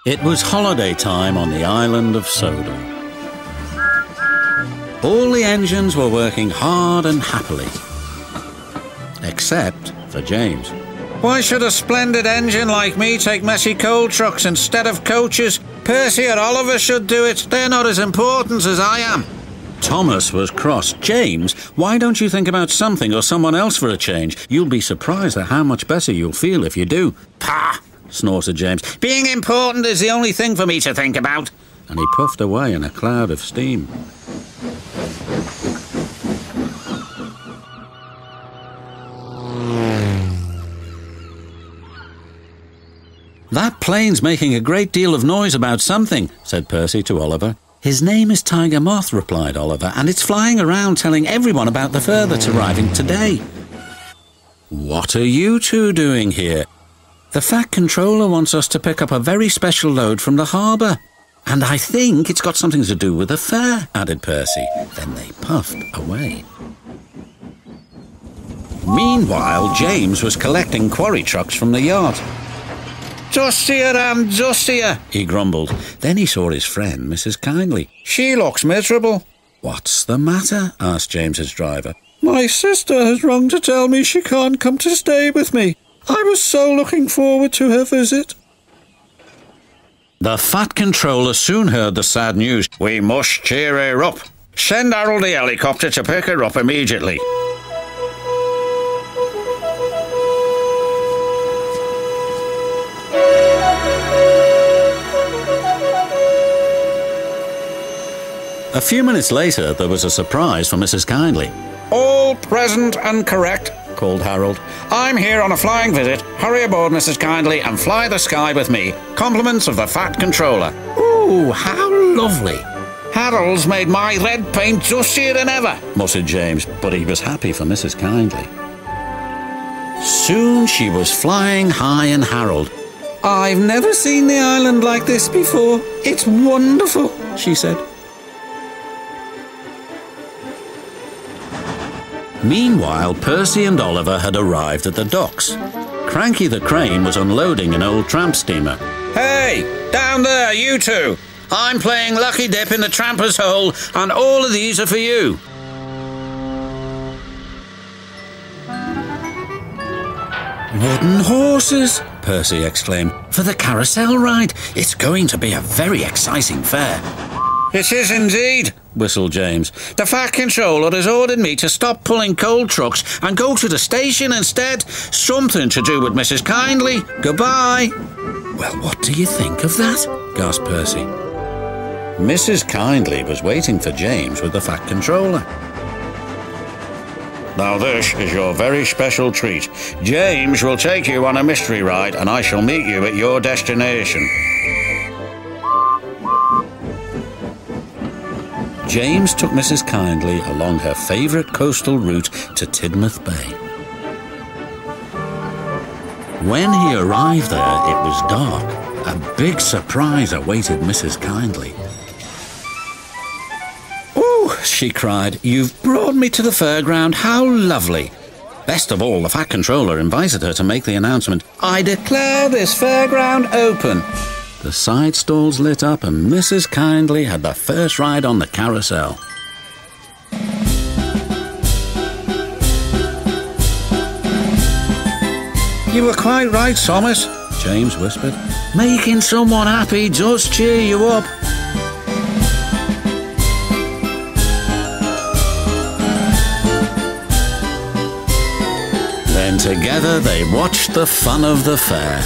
It was holiday time on the island of Sodor. All the engines were working hard and happily, except for James. Why should a splendid engine like me take messy coal trucks instead of coaches? Percy or Oliver should do it. They're not as important as I am. Thomas was cross. James, why don't you think about something or someone else for a change? You'll be surprised at how much better you'll feel if you do. Pah! Snorted James. Being important is the only thing for me to think about. And he puffed away in a cloud of steam. That plane's making a great deal of noise about something, said Percy to Oliver. His name is Tiger Moth, replied Oliver, and it's flying around telling everyone about the fur that's arriving today. What are you two doing here? The Fat Controller wants us to pick up a very special load from the harbour. And I think it's got something to do with the fair, added Percy. Then they puffed away. Meanwhile, James was collecting quarry trucks from the yacht. Dustier and dustier, he grumbled. Then he saw his friend, Mrs. Kindly. She looks miserable. What's the matter? Asked James's driver. My sister has rung to tell me she can't come to stay with me. I was so looking forward to her visit. The Fat Controller soon heard the sad news. We must cheer her up. Send Harold the helicopter to pick her up immediately. A few minutes later, there was a surprise for Mrs. Kindly. All present and correct, called Harold. I'm here on a flying visit. Hurry aboard, Mrs. Kindly, and fly the sky with me. Compliments of the Fat Controller. Ooh, how lovely. Harold's made my red paint dustier than ever, muttered James, but he was happy for Mrs. Kindly. Soon she was flying high in Harold. I've never seen the island like this before. It's wonderful, she said. Meanwhile, Percy and Oliver had arrived at the docks. Cranky the Crane was unloading an old tramp steamer. Hey, down there, you two! I'm playing Lucky Dip in the Tramper's Hole, and all of these are for you. Wooden horses, Percy exclaimed, for the carousel ride. It's going to be a very exciting fair. It is indeed, whistled James. The Fat Controller has ordered me to stop pulling coal trucks and go to the station instead. Something to do with Mrs. Kindly. Goodbye. Well, what do you think of that? Gasped Percy. Mrs. Kindly was waiting for James with the Fat Controller. Now this is your very special treat. James will take you on a mystery ride and I shall meet you at your destination. James took Mrs. Kindly along her favourite coastal route to Tidmouth Bay. When he arrived there, it was dark. A big surprise awaited Mrs. Kindly. "Oh," she cried, "you've brought me to the fairground. How lovely." Best of all, the Fat Controller invited her to make the announcement, "I declare this fairground open." The side stalls lit up and Mrs. Kindly had the first ride on the carousel. "You were quite right, Thomas," James whispered. "Making someone happy does cheer you up." Then together they watched the fun of the fair.